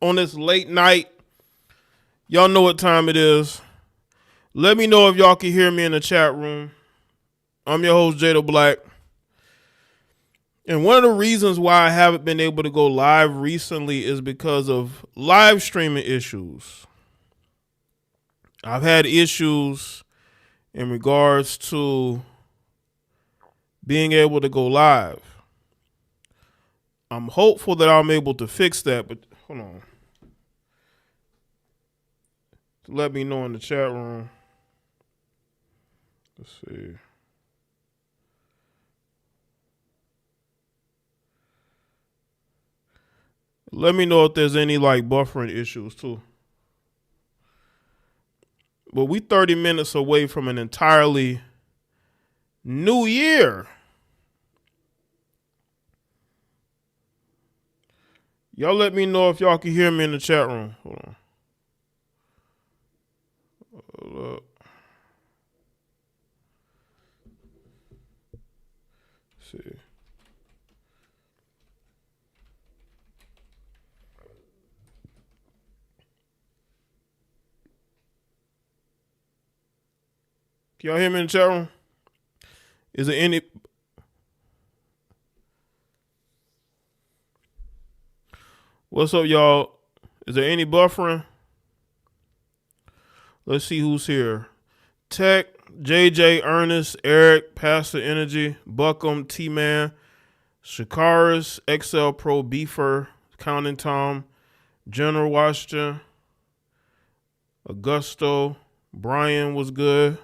on this late night. Y'all know what time it is. Let me know if y'all can hear me in the chat room. I'm your host, JayeDeBlack. And one of the reasons why I haven't been able to go live recently is because of live streaming issues. I've had issues in regards to being able to go live. I'm hopeful that I'm able to fix that, but hold on. Let me know in the chat room. Let's see. Let me know if there's any like buffering issues too. But we 30 minutes away from an entirely new year. Y'all let me know if y'all can hear me in the chat room. Hold on. Hold up. Let's see. Can y'all hear me in the chat room? Is there any... What's up, y'all? Is there any buffering? Let's see who's here. Tech, JJ, Ernest, Eric, Pastor Energy, Buckham, T-Man, Shakaris, XL Pro, Beefer, Counting Tom, General Washington, Augusto, Brian was good.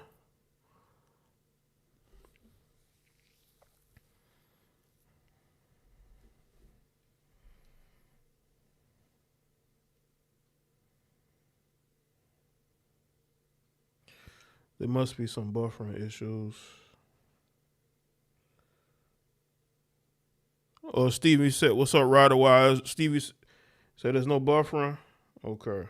There must be some buffering issues. Oh, Stevie said, what's up, Rider Wise? Stevie said there's no buffering? Okay.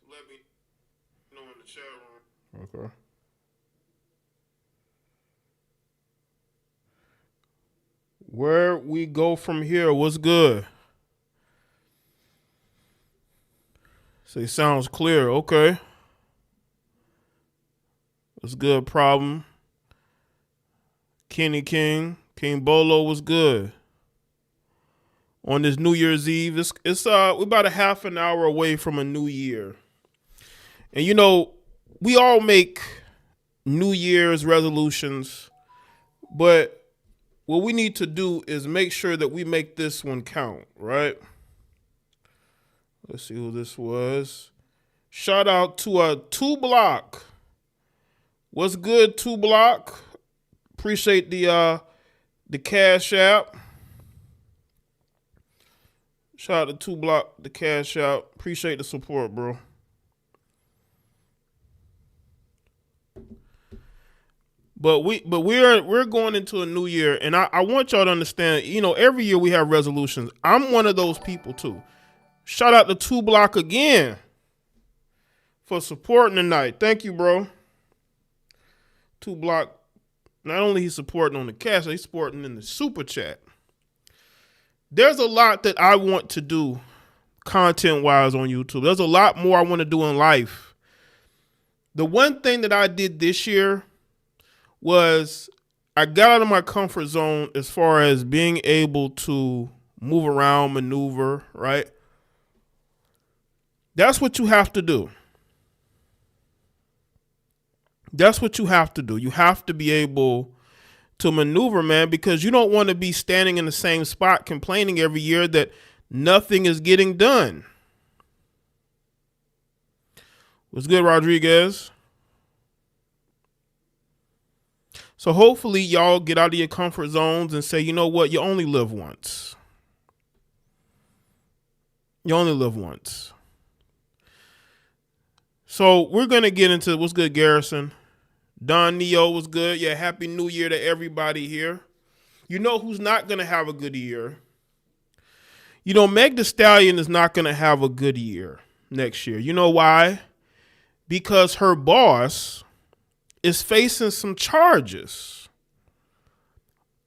Let me know in the chat room. Okay. Where we go from here, what's good? Say sounds clear. Okay. What's good, problem? Kenny King Bolo was good. On this New Year's Eve, it's we're about a half an hour away from a new year. And you know, we all make New Year's resolutions, but what we need to do is make sure that we make this one count, right? Let's see who this was. Shout out to 2 Block. What's good, 2 Block? Appreciate the Cash App. Shout out to 2 Block, the Cash App. Appreciate the support, bro. But we're going into a new year, and I want y'all to understand, you know, every year we have resolutions. I'm one of those people too. Shout out to 2 Block again for supporting tonight. Thank you, bro. 2 Block, not only he's supporting on the cash, he's supporting in the super chat. There's a lot that I want to do content-wise on YouTube. There's a lot more I want to do in life. The one thing that I did this year was I got out of my comfort zone as far as being able to move around, maneuver, right? That's what you have to do. That's what you have to do. You have to be able to maneuver, man, because you don't want to be standing in the same spot complaining every year that nothing is getting done. What's good, Rodriguez? So hopefully y'all get out of your comfort zones and say, you know what, you only live once. You only live once. So we're going to get into what's good, Garrison. Don Neo was good. Yeah, Happy New Year to everybody here. You know who's not going to have a good year? You know, Meg Thee Stallion is not going to have a good year next year. You know why? Because her boss is facing some charges.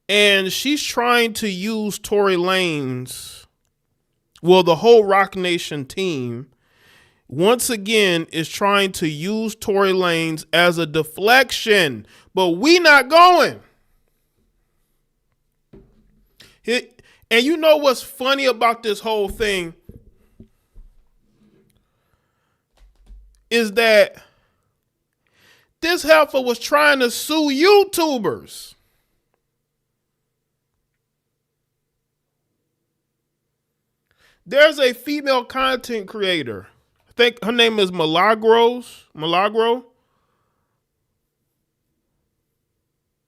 And she's trying to use Tory Lanez, well, the whole Rock Nation team, once again, is trying to use Tory Lanez as a deflection. But we not going. And you know what's funny about this whole thing is that this heifer was trying to sue YouTubers. There's a female content creator. I think her name is Milagro.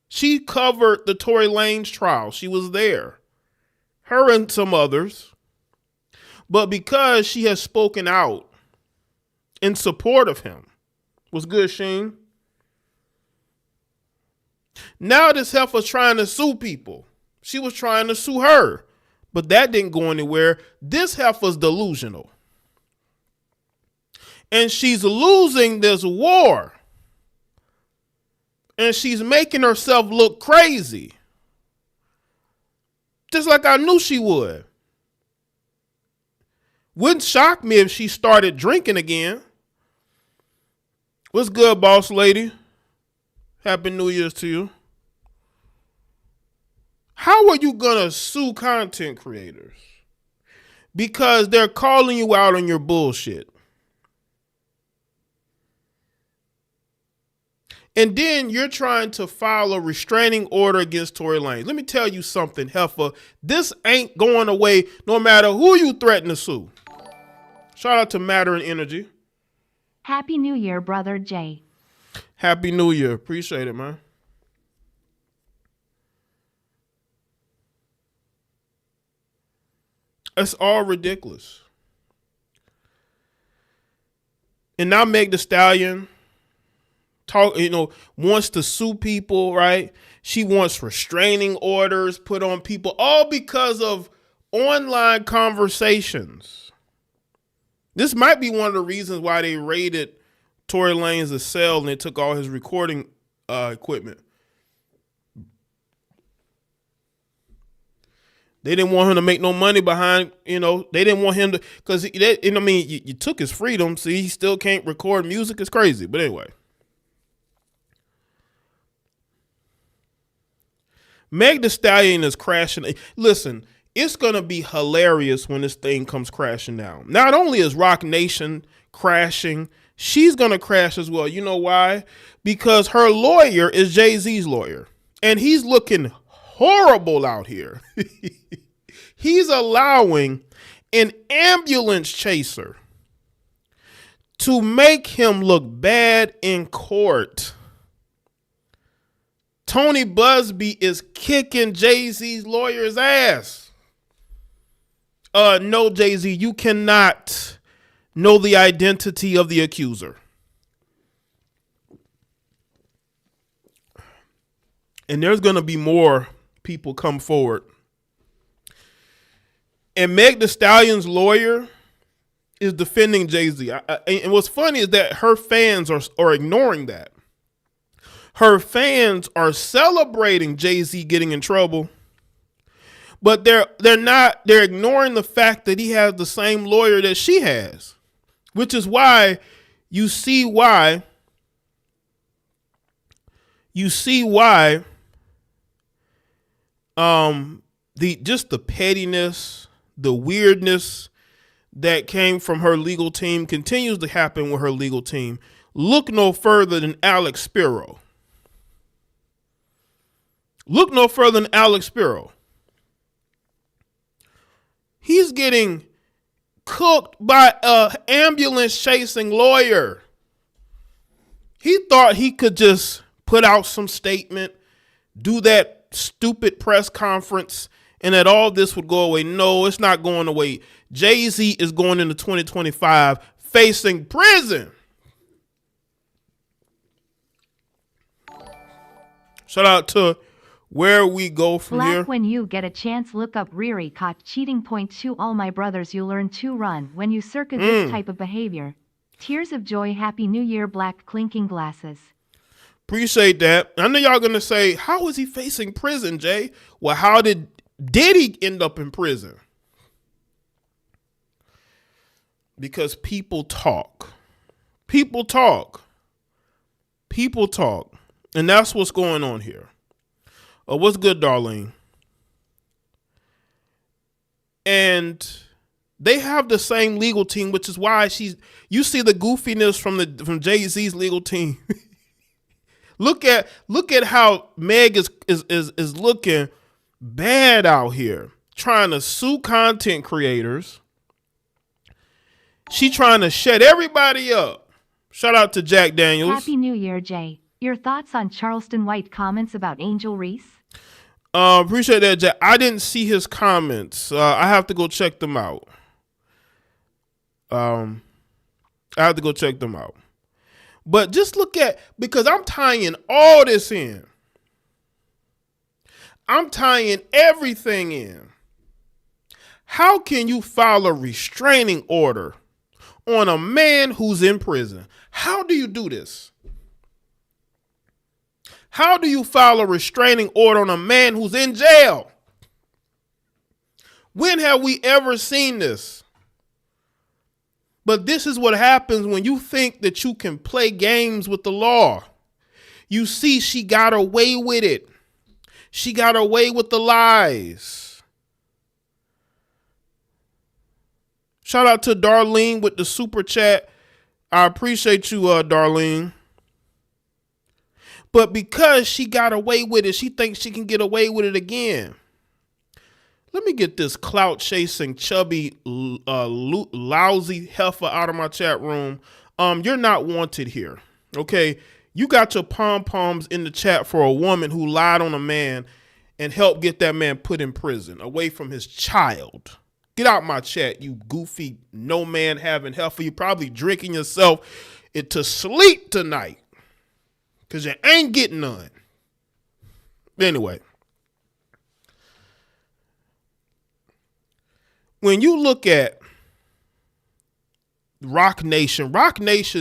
She covered the Tory Lanez trial. She was there. Her and some others. But because she has spoken out in support of him. What's good, Sheen? Now this heifer's trying to sue people. She was trying to sue her. But that didn't go anywhere. This heifer's delusional. And she's losing this war. And she's making herself look crazy. Just like I knew she would. Wouldn't shock me if she started drinking again. What's good, boss lady? Happy New Year's to you. How are you going to sue content creators? Because they're calling you out on your bullshit. And then you're trying to file a restraining order against Tory Lanez. Let me tell you something, heifer. This ain't going away no matter who you threaten to sue. Shout out to Matter and Energy. Happy New Year, brother Jaye. Happy New Year. Appreciate it, man. It's all ridiculous. And now Meg Thee Stallion wants to sue people, right? She wants restraining orders put on people, all because of online conversations. This might be one of the reasons why they raided Tory Lanez's cell and they took all his recording equipment. They didn't want him to make no money behind, they didn't want him to, because, you took his freedom, so he still can't record music. It's crazy. But anyway. Meg Thee Stallion is crashing. Listen, it's going to be hilarious when this thing comes crashing down. Not only is Rock Nation crashing, she's going to crash as well. You know why? Because her lawyer is Jay-Z's lawyer. And he's looking horrible out here. He's allowing an ambulance chaser to make him look bad in court. Tony Busby is kicking Jay-Z's lawyer's ass. No, Jay-Z, you cannot know the identity of the accuser. And there's going to be more people come forward. And Meg Thee Stallion's lawyer is defending Jay-Z. And what's funny is that her fans are ignoring that. Her fans are celebrating Jay-Z getting in trouble. But they're ignoring the fact that he has the same lawyer that she has. Which is why you see why the pettiness, the weirdness that came from her legal team continues to happen with her legal team. Look no further than Alex Spiro. Look no further than Alex Spiro. He's getting cooked by an ambulance chasing lawyer. He thought he could just put out some statement, do that stupid press conference, and that all this would go away. No, it's not going away. Jay-Z is going into 2025 facing prison. Shout out to Where We Go From Black, Here. when you get a chance, look up Riri caught cheating. Point to all my brothers, you learn to run when you circuit this type of behavior. Tears of joy. Happy New Year, Black. Clinking glasses. Appreciate that. I know y'all gonna say, how is he facing prison, Jay? Well, how did he end up in prison? Because people talk. People talk. People talk. And that's what's going on here. What's good, Darlene? And they have the same legal team, which is why you see the goofiness from Jay-Z's legal team. Look at how Meg is looking bad out here, trying to sue content creators. She trying to shut everybody up. Shout out to Jack Daniels. Happy New Year, Jay. Your thoughts on Charleston White comments about Angel Reese? Appreciate that, Jack. I didn't see his comments. I have to go check them out. I have to go check them out. But just look at, because I'm tying all this in. I'm tying everything in. How can you file a restraining order on a man who's in prison? How do you do this? How do you file a restraining order on a man who's in jail? When have we ever seen this? But this is what happens when you think that you can play games with the law. You see, she got away with it. She got away with the lies. Shout out to Darlene with the super chat. I appreciate you, Darlene. But because she got away with it, she thinks she can get away with it again. Let me get this clout chasing, chubby, lousy heifer out of my chat room. You're not wanted here. Okay. You got your pom-poms in the chat for a woman who lied on a man and helped get that man put in prison away from his child. Get out my chat, you goofy, no man having heifer. You probably drinking yourself to sleep tonight because you ain't getting none. Anyway. When you look at Rock Nation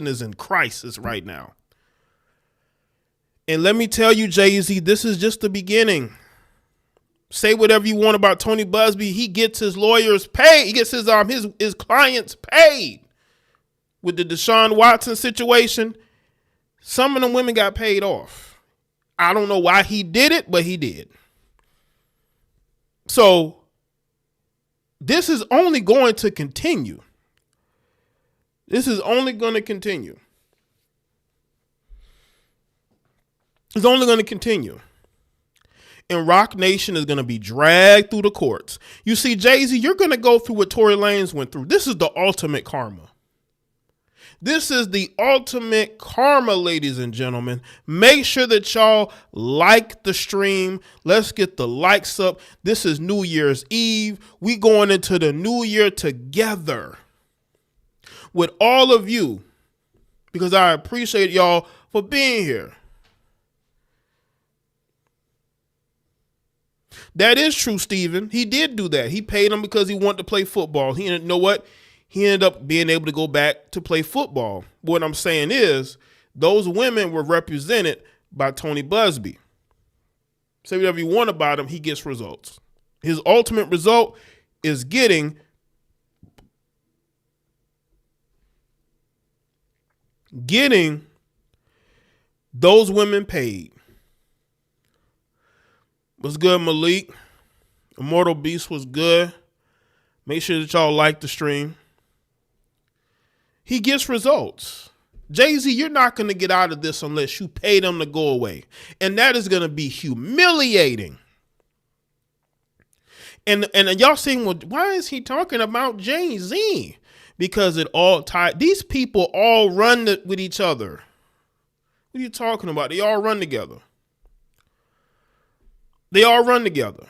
is in crisis right now. And let me tell you, Jay-Z, this is just the beginning. Say whatever you want about Tony Busby. He gets his lawyers paid. He gets his clients paid. With the Deshaun Watson situation, some of the women got paid off. I don't know why he did it, but he did. So this is only going to continue. This is only going to continue. It's only going to continue. And Rock Nation is going to be dragged through the courts. You see, Jay-Z, you're going to go through what Tory Lanez went through. This is the ultimate karma. This is the ultimate karma, ladies and gentlemen. Make sure that y'all like the stream. Let's get the likes up. This is New Year's Eve. We going into the new year together with all of you because I appreciate y'all for being here. That is true, Steven. He did do that. He paid him because he wanted to play football. You know what? He ended up being able to go back to play football. What I'm saying is those women were represented by Tony Busby. Say whatever you want about him, he gets results. His ultimate result is getting those women paid. What's good, Malik? Immortal Beast was good. Make sure that y'all like the stream. He gets results. Jay-Z, you're not going to get out of this unless you pay them to go away. And that is going to be humiliating. And y'all saying, well, why is he talking about Jay-Z? Because it all tied. These people all run with each other. What are you talking about? They all run together. They all run together.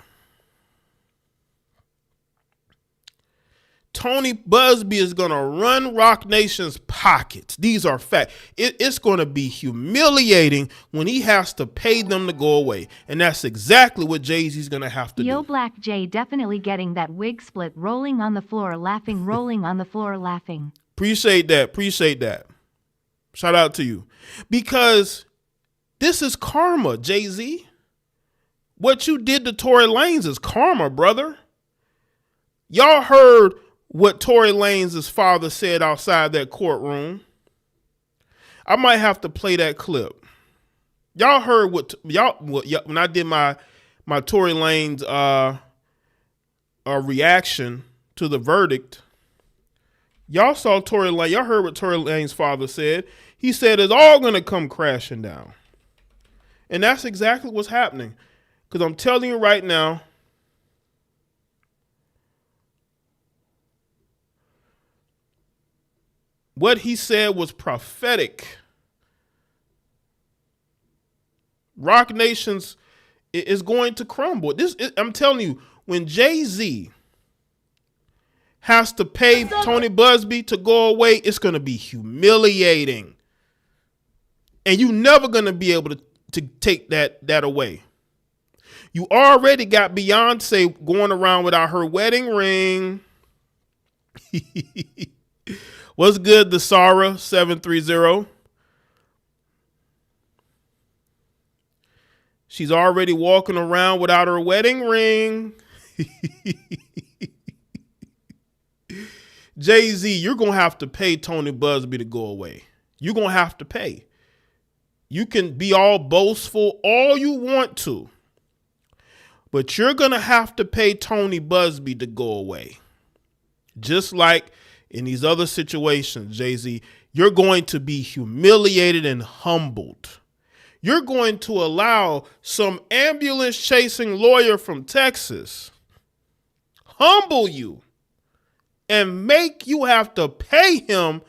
Tony Busby is going to run Rock Nation's pockets. These are facts. It's going to be humiliating when he has to pay them to go away. And that's exactly what Jay-Z's going to have to do. Yo, Black Jay definitely getting that wig split, rolling on the floor, laughing, rolling on the floor, laughing. Appreciate that. Appreciate that. Shout out to you. Because This is karma, Jay-Z. What you did to Tory Lanez is karma, brother. Y'all heard what Tory Lanez' father said outside that courtroom. I might have to play that clip. Y'all heard when I did my Tory Lanez reaction to the verdict. Y'all saw Tory Lanez. Y'all heard what Tory Lanez' father said. He said it's all gonna come crashing down, and that's exactly what's happening. Because I'm telling you right now, what he said was prophetic. Rock Nations is going to crumble. I'm telling you, when Jay-Z has to pay Tony Busby to go away, it's going to be humiliating. And you're never going to be able to take that away. You already got Beyonce going around without her wedding ring. What's good, the Sarah 730? She's already walking around without her wedding ring. Jay-Z, you're going to have to pay Tony Busby to go away. You're going to have to pay. You can be all boastful all you want to, but you're going to have to pay Tony Busby to go away. Just like in these other situations, Jay-Z, you're going to be humiliated and humbled. You're going to allow some ambulance chasing lawyer from Texas humble you and make you have to pay him.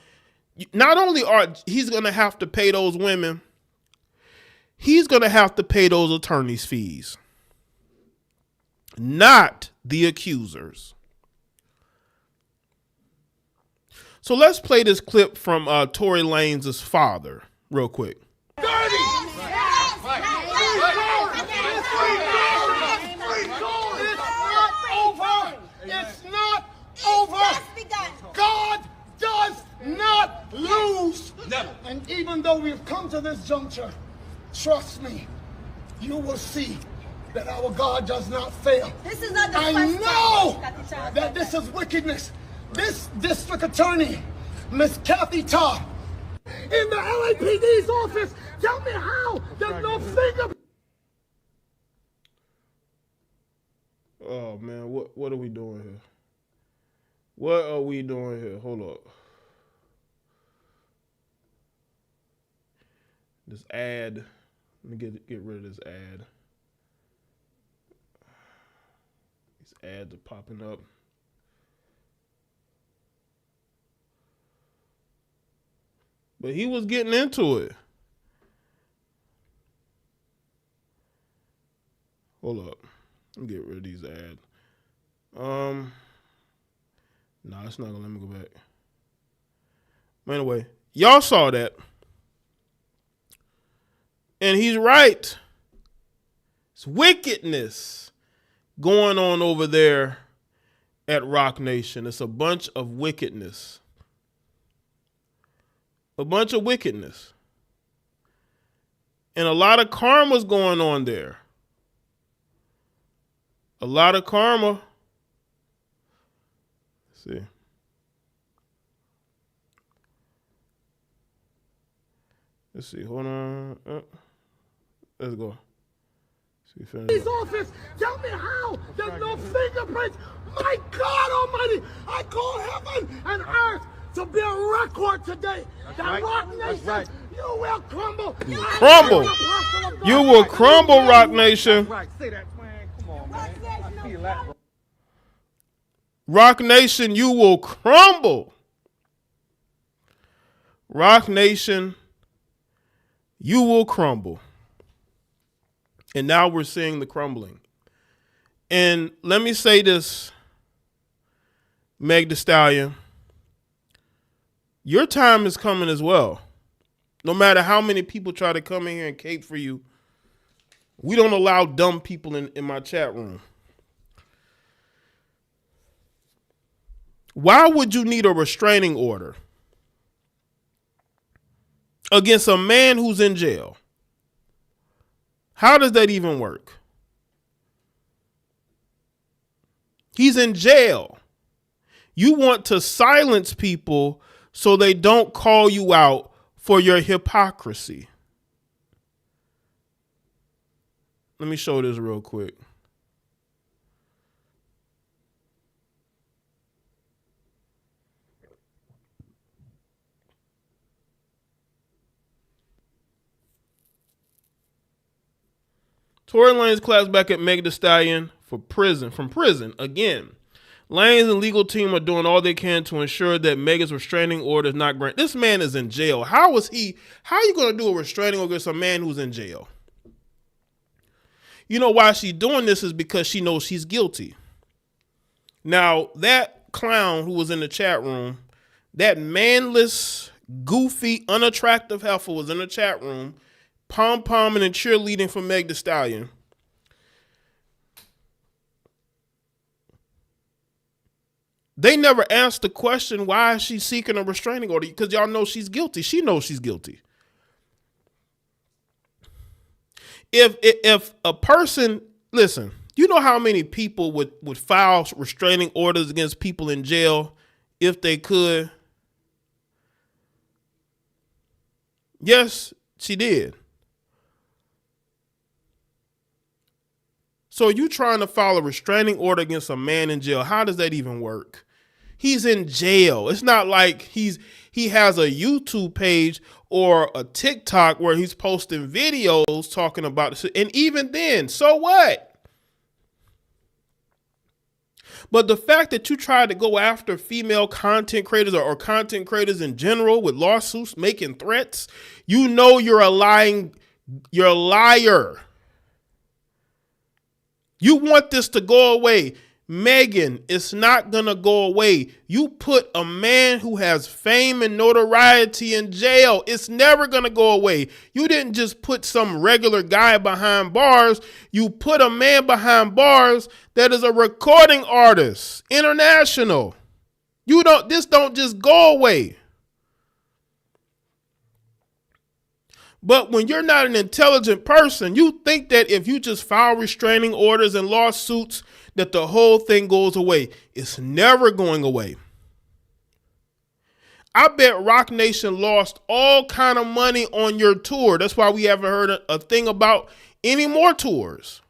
Not only he's going to have to pay those women, he's going to have to pay those attorneys' fees, not the accusers. So let's play this clip from Tory Lanez' father real quick. It's not over. God does not lose. Never. And even though we've come to this juncture, trust me, you will see that our God does not fail. This is not the I know that this is wickedness. This district attorney, Miss Kathy Todd, in the LAPD's office, tell me how there's no fingerprint. Oh man, what are we doing here? What are we doing here? Hold up. This ad. Let me get rid of this ad. These ads are popping up. But he was getting into it. Hold up. Let me get rid of these ads. No, it's not gonna let me go back. But anyway, y'all saw that. And he's right. It's wickedness going on over there at Rock Nation. It's a bunch of wickedness. A bunch of wickedness. And a lot of karma's going on there. A lot of karma. Let's see. Let's see. Hold on. Let's go. His office, tell me how there's no fingerprints. My God Almighty, I call heaven and earth to be a record today. That Rock Nation, you will crumble. You will crumble. You will crumble, Rock Nation. Say that, man. Come on, man. I feel that, bro. Rock Nation, you will crumble. Rock Nation, you will crumble. And now we're seeing the crumbling. And let me say this, Meg Thee Stallion, your time is coming as well. No matter how many people try to come in here and cape for you, we don't allow dumb people in my chat room. Why would you need a restraining order against a man who's in jail? How does that even work? He's in jail. You want to silence people so they don't call you out for your hypocrisy. Let me show this real quick. Tory Lanez claps back at Meg Thee Stallion from prison again. Lanez and legal team are doing all they can to ensure that Megan's restraining order is not granted. This man is in jail. How are you going to do a restraining order against a man who's in jail? You know why she's doing this is because she knows she's guilty. Now, that clown who was in the chat room, that manless, goofy, unattractive heifer was in the chat room, pom-pomming and cheerleading for Meg Thee Stallion. They never asked the question, why is she seeking a restraining order? Because y'all know she's guilty. She knows she's guilty. If a person, listen, you know how many people would file restraining orders against people in jail if they could? Yes, she did. So you trying to file a restraining order against a man in jail. How does that even work? He's in jail. It's not like he has a YouTube page or a TikTok where he's posting videos talking about this. And even then, so what? But the fact that you try to go after female content creators or content creators in general with lawsuits, making threats, you know you're a liar. You want this to go away. Megan, it's not going to go away. You put a man who has fame and notoriety in jail. It's never going to go away. You didn't just put some regular guy behind bars. You put a man behind bars that is a recording artist, international. This don't just go away. But when you're not an intelligent person, you think that if you just file restraining orders and lawsuits, that the whole thing goes away. It's never going away. I bet Rock Nation lost all kind of money on your tour. That's why we haven't heard a thing about any more tours.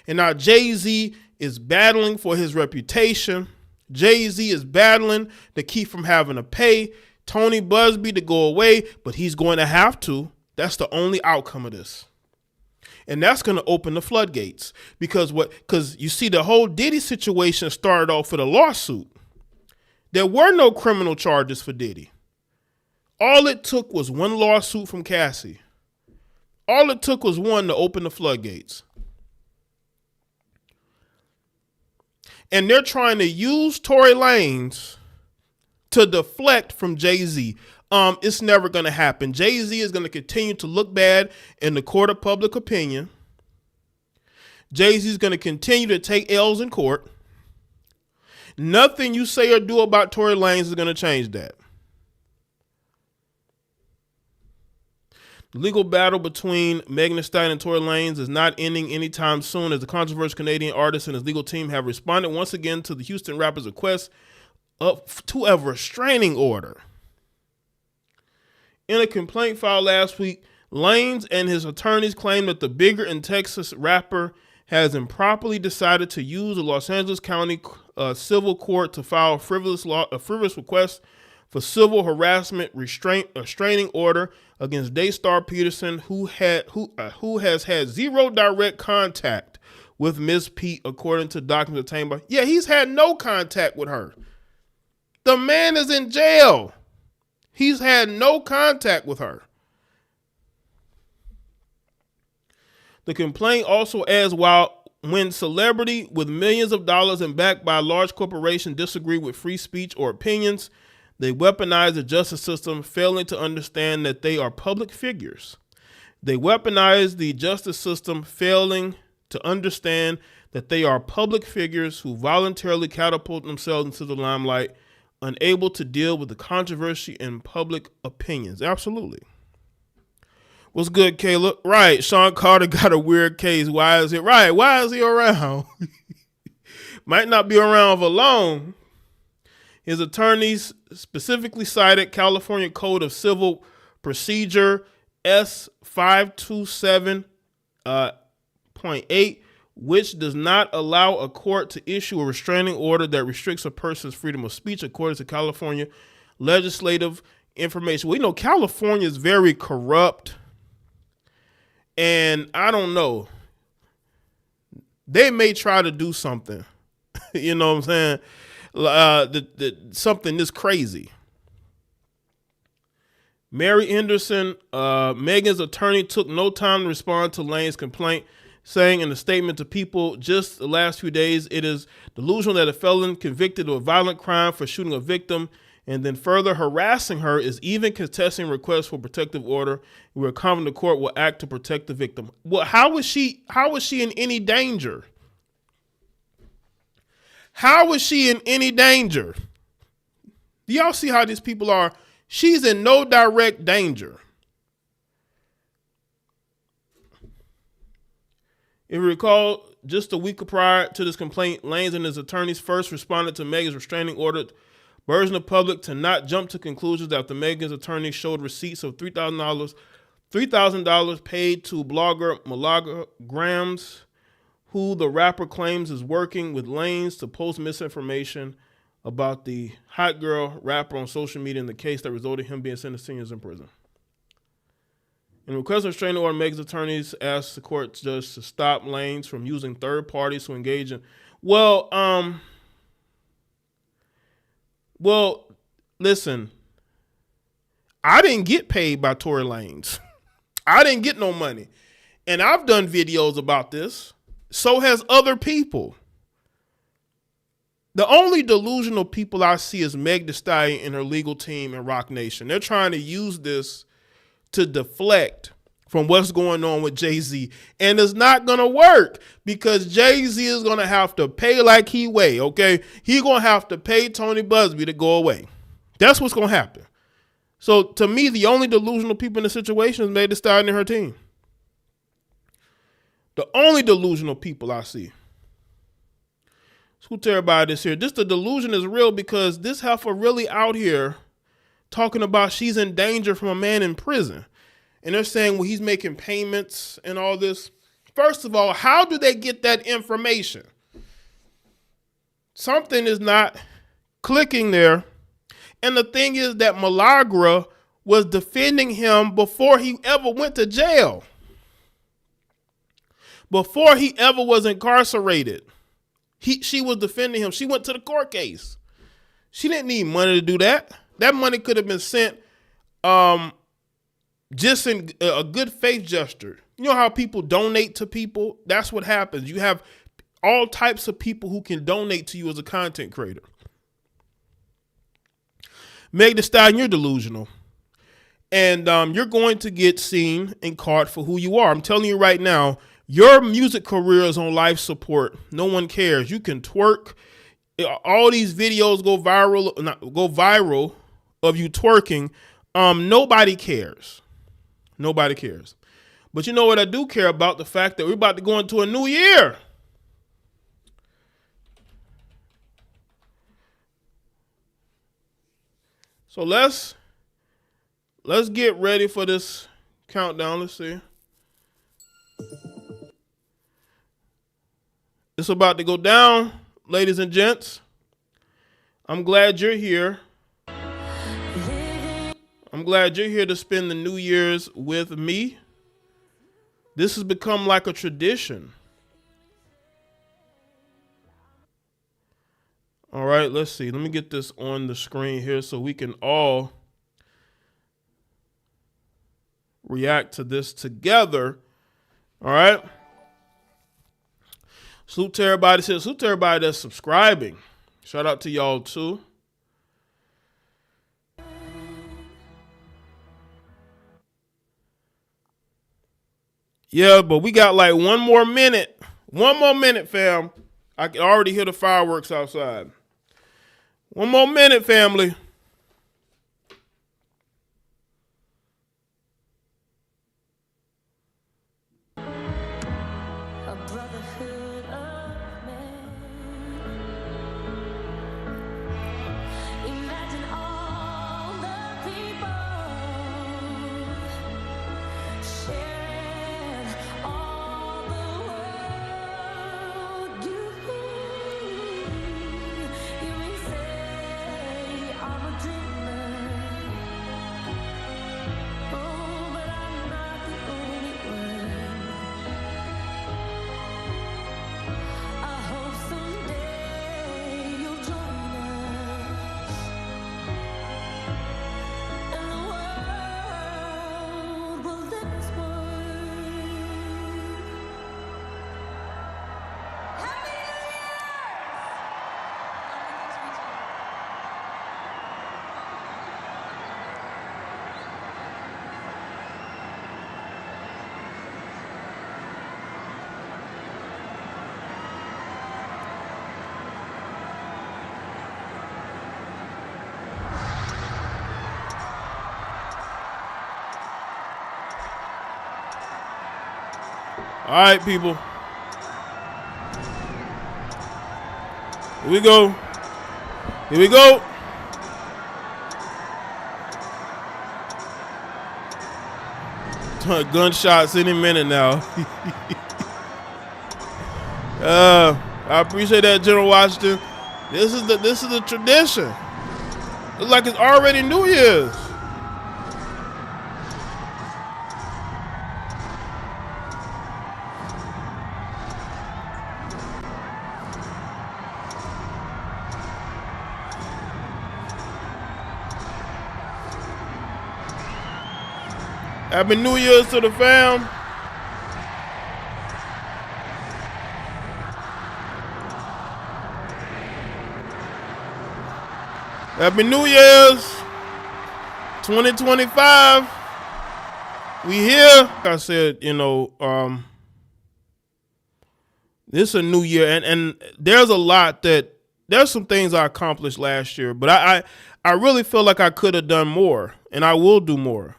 And now Jay-Z is battling for his reputation. Jay-Z is battling to keep from having to pay Tony Busby to go away, but he's going to have to. That's the only outcome of this. And that's going to open the floodgates because you see the whole Diddy situation started off with a lawsuit. There were no criminal charges for Diddy. All it took was one lawsuit from Cassie. All it took was one to open the floodgates. And they're trying to use Tory Lanez to deflect from Jay-Z. It's never going to happen. Jay-Z is going to continue to look bad in the court of public opinion. Jay-Z is going to continue to take L's in court. Nothing you say or do about Tory Lanez is going to change that. The legal battle between Megan Thee Stallion and Tory Lanez is not ending anytime soon, as the controversial Canadian artist and his legal team have responded once again to the Houston rapper's request to a restraining order. In a complaint filed last week, Lanez and his attorneys claim that the bigger in Texas rapper has improperly decided to use the Los Angeles County civil court to file a frivolous request for civil harassment restraining order against Daystar Peterson, who has had zero direct contact with Ms. Pete, according to documents obtained by. Yeah, he's had no contact with her. The man is in jail. He's had no contact with her. The complaint also adds, when celebrity with millions of dollars and backed by a large corporation disagree with free speech or opinions, they weaponize the justice system, failing to understand that they are public figures. They weaponize the justice system, failing to understand that they are public figures who voluntarily catapult themselves into the limelight, unable to deal with the controversy and public opinions. Absolutely. What's good, Caleb? Right, Sean Carter got a weird case. Why is it right? Why is he around? Might not be around for long. His attorneys specifically cited California Code of Civil Procedure S527.8, which does not allow a court to issue a restraining order that restricts a person's freedom of speech, according to California legislative information. We know California is very corrupt, and I don't know. They may try to do something. You know what I'm saying? Something this crazy. Mary Henderson, Megan's attorney, took no time to respond to Lane's complaint, saying in a statement to People just the last few days, it is delusional that a felon convicted of a violent crime for shooting a victim and then further harassing her is even contesting requests for protective order. We're confident the court will act to protect the victim. Well, how is she in any danger? How is she in any danger? Do y'all see how these people are? She's in no direct danger. If you recall, just a week prior to this complaint, Lanez and his attorneys first responded to Megan's restraining order, urging the public to not jump to conclusions after Megan's attorney showed receipts of $3,000 paid to blogger Malaga Grams, who the rapper claims is working with Lanez to post misinformation about the hot girl rapper on social media in the case that resulted in him being sentenced to 10 years in prison. In request of restraining order, Megan's attorneys asked the court judge to stop Lanez from using third parties to engage in. Well, listen, I didn't get paid by Tory Lanez. I didn't get no money. And I've done videos about this. So has other people. The only delusional people I see is Meg Thee Stallion and her legal team and Rock Nation. They're trying to use this to deflect from what's going on with Jay-Z. And it's not going to work because Jay-Z is going to have to pay like he weigh, okay? He's going to have to pay Tony Busby to go away. That's what's going to happen. So to me, the only delusional people in the situation is Meg Thee Stallion and her team. The only delusional people I see. Who tell everybody this here? The delusion is real because this heifer really out here talking about she's in danger from a man in prison. And they're saying, well, he's making payments and all this. First of all, how do they get that information? Something is not clicking there. And the thing is that Malagra was defending him before he ever went to jail. Before he ever was incarcerated. She was defending him. She went to the court case. She didn't need money to do that. That money could have been sent just in a good faith gesture. You know how people donate to people? That's what happens. You have all types of people who can donate to you as a content creator. Meg Thee Stallion, you're delusional. And you're going to get seen and caught for who you are. I'm telling you right now, your music career is on life support. No one cares. You can twerk. All these videos go viral of you twerking. Nobody cares. Nobody cares. But you know what I do care about? The fact that we're about to go into a new year. So let's get ready for this countdown. Let's see. It's about to go down, ladies and gents. I'm glad you're here. I'm glad you're here to spend the New Year's with me. This has become like a tradition. All right, let's see. Let me get this on the screen here so we can all react to this together. All right. Salute to everybody. Salute to everybody that's subscribing. Shout out to y'all too. Yeah, but we got like one more minute. One more minute, fam. I can already hear the fireworks outside. One more minute, family. right, people. Here we go. Here we go. Gunshots any minute now. I appreciate that, General Washington. This is the tradition. It's like it's already New Year's. Happy New Year's to the fam. Happy New Year's 2025. We here. Like I said, you know, this is a new year, and there's a lot there's some things I accomplished last year, but I really feel like I could have done more, and I will do more.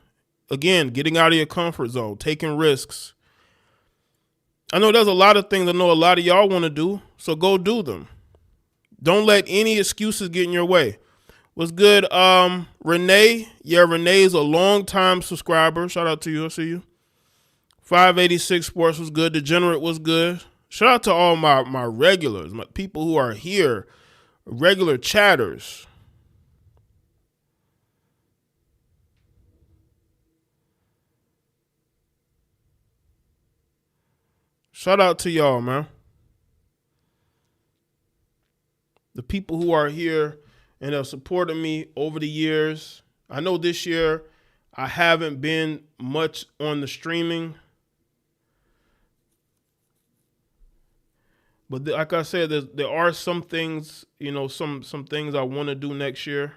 Again, getting out of your comfort zone, taking risks. I know there's a lot of things I know a lot of y'all want to do, so go do them. Don't let any excuses get in your way. What's good, Renee? Yeah, Renee's a long-time subscriber. Shout out to you. I see you. 586 Sports was good. Degenerate was good. Shout out to all my regulars, my people who are here, regular chatters. Shout out to y'all, man. The people who are here and have supported me over the years. I know this year I haven't been much on the streaming. But like I said, there are some things, you know, some things I want to do next year.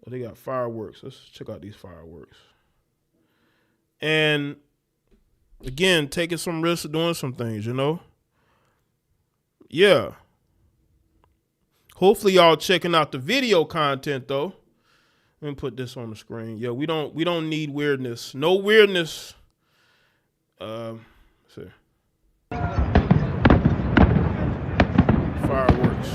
Oh, they got fireworks. Let's check out these fireworks. And again, taking some risks, doing some things, you know? Yeah. Hopefully y'all checking out the video content though. Let me put this on the screen. Yeah, we don't need weirdness. No weirdness. Let's see. Fireworks.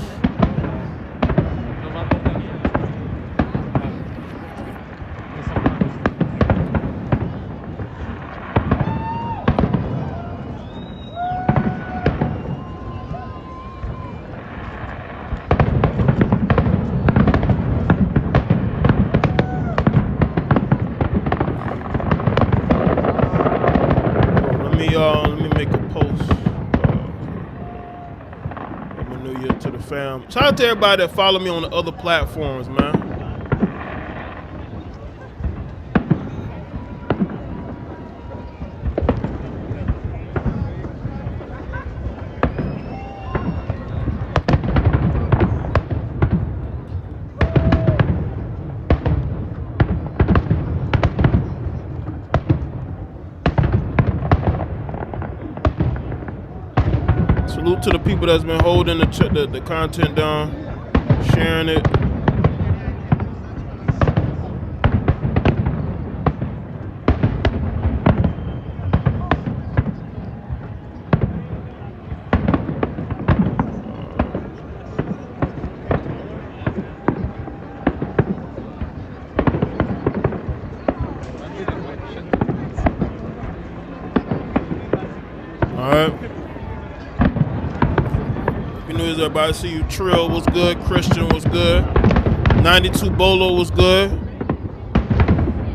Let me make a post. Happy New Year to the fam. Shout out to everybody that follow me on the other platforms, man. Salute to the people that's been holding the content down, sharing it. All right. Everybody, see you. Trill was good. Christian was good. 92 Bolo was good.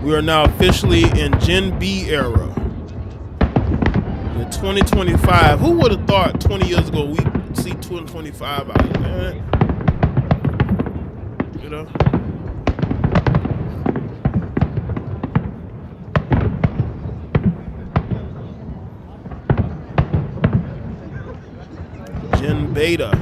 We are now officially in Gen B era. In 2025, who would have thought 20 years ago we'd see 2025 out there? You know? Gen Beta.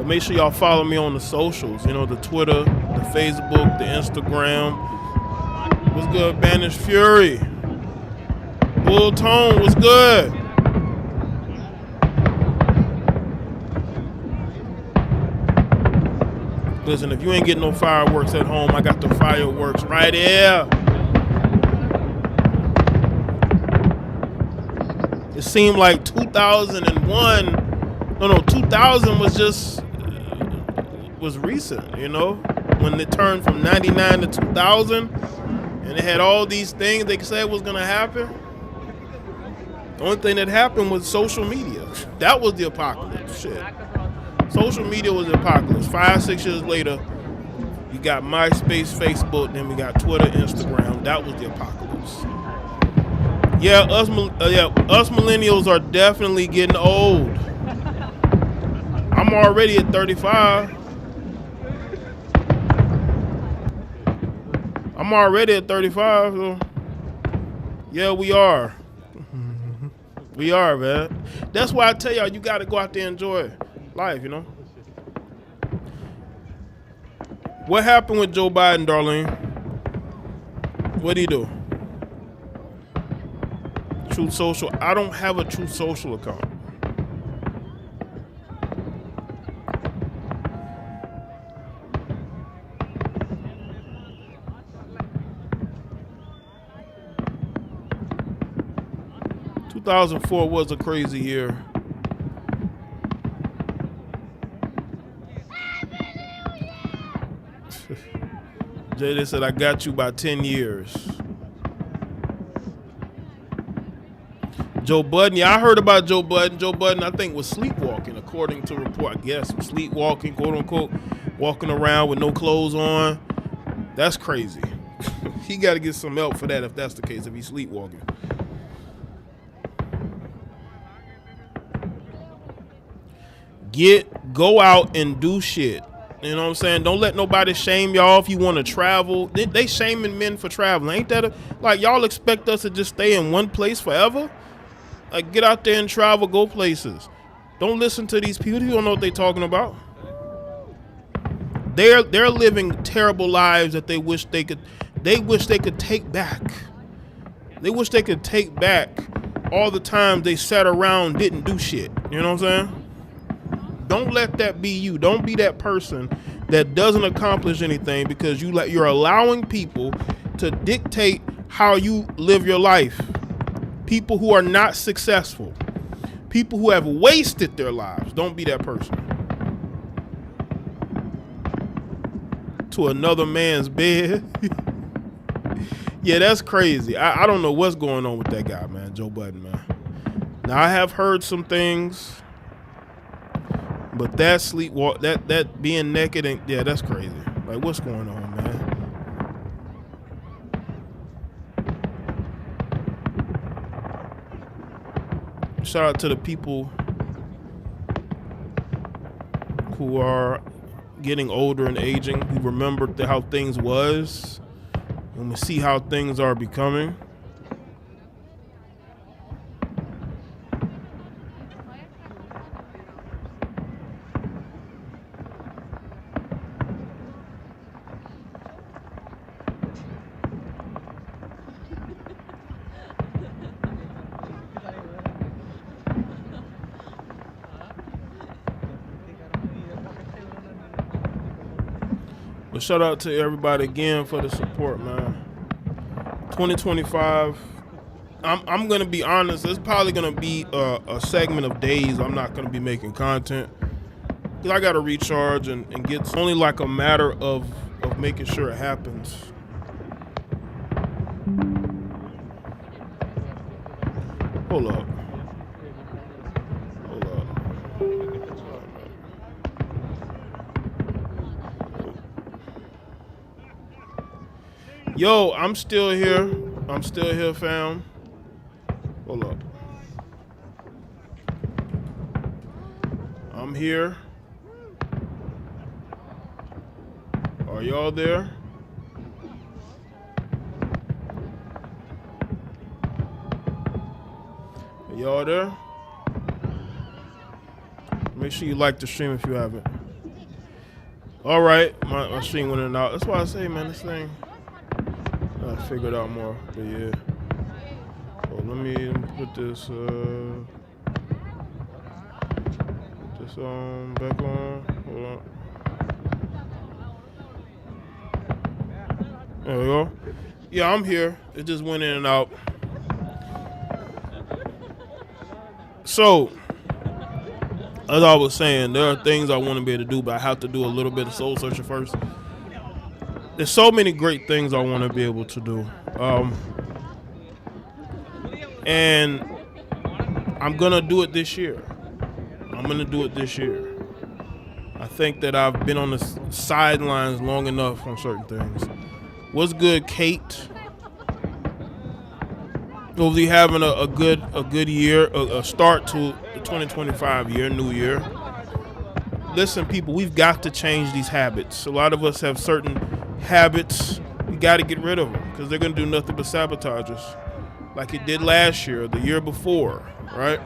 Make sure y'all follow me on the socials, you know, the Twitter, the Facebook, the Instagram. What's good, Banished Fury? Bull Tone, what's good? Listen, if you ain't getting no fireworks at home, I got the fireworks right here. seemed like 2001, no, 2000 was recent, you know? When it turned from 99 to 2000, and it had all these things they said was gonna happen. The only thing that happened was social media. That was the apocalypse, shit. Social media was the apocalypse. 5-6 years later, you got MySpace, Facebook, then we got Twitter, Instagram. That was the apocalypse. Yeah, us millennials are definitely getting old. I'm already at 35. I'm already at 35, so yeah, we are. We are, man. That's why I tell y'all, you gotta go out there and enjoy life, you know? What happened with Joe Biden, Darlene? What'd he do? Truth Social. I don't have a Truth Social account. Two 2004 was a crazy year. Jaye said, I got you by 10 years. Joe Budden, yeah, I heard about Joe Budden. Joe Budden, I think, was sleepwalking, according to report. I guess sleepwalking, quote unquote, walking around with no clothes on. That's crazy. He got to get some help for that if that's the case, if he's sleepwalking. Go out and do shit. You know what I'm saying? Don't let nobody shame y'all if you want to travel. They shaming men for traveling. Ain't that like y'all expect us to just stay in one place forever? Like, get out there and travel, go places. Don't listen to these people. You don't know what they're talking about. They're living terrible lives that they wish they could take back. They wish they could take back all the time they sat around, didn't do shit. You know what I'm saying? Don't let that be you. Don't be that person that doesn't accomplish anything because you're allowing people to dictate how you live your life. People who are not successful. People who have wasted their lives. Don't be that person. To another man's bed. Yeah, that's crazy. I don't know what's going on with that guy, man. Joe Budden, man. Now, I have heard some things. But that sleepwalk, that being naked, and yeah, that's crazy. Like, what's going on, man? Shout out to the people who are getting older and aging, who remembered how things was, and we see how things are becoming. But shout out to everybody again for the support, man. 2025, I'm gonna be honest, it's probably gonna be a segment of days I'm not gonna be making content. Cause I gotta recharge and get, it's only like a matter of making sure it happens. Hold up. Yo, I'm still here. I'm still here, fam. Hold up. I'm here. Are y'all there? Are y'all there? Make sure you like the stream if you haven't. All right, my stream went in and out. That's why I say, man, this thing. I figured out more, but yeah. So let me put this on back on. Hold on. There we go. Yeah, I'm here. It just went in and out. So, as I was saying, there are things I want to be able to do, but I have to do a little bit of soul searching first. There's so many great things I want to be able to do. And I'm going to do it this year. I think that I've been on the sidelines long enough on certain things. What's good, Kate? Hopefully having a good year, a start to the 2025 year, new year. Listen, people, we've got to change these habits. A lot of us have certain habits. We got to get rid of them because they're going to do nothing but sabotage us, like it did last year, the year before, right?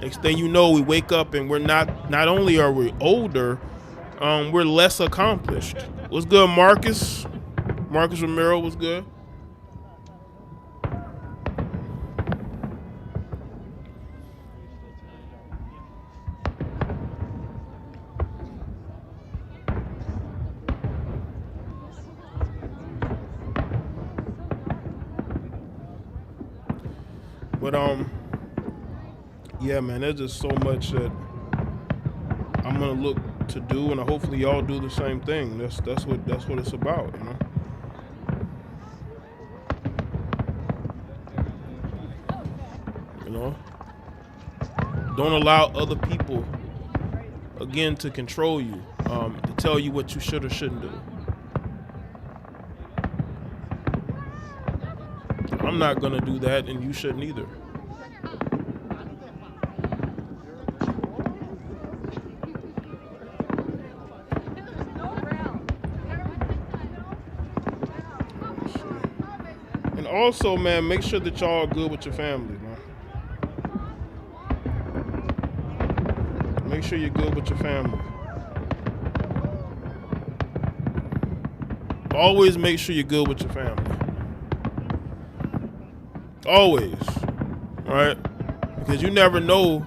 Next thing you know, we wake up and we're not only are we older, we're less accomplished. What's good, Marcus? Marcus Romero, what's good? But yeah, man, there's just so much that I'm gonna look to do, and hopefully y'all do the same thing. That's what it's about, you know. You know, don't allow other people again to control you, to tell you what you should or shouldn't do. I'm not gonna do that, and you shouldn't either. And also, man, make sure that y'all are good with your family, man. Make sure you're good with your family. Always make sure you're good with your family. Always, right? Because you never know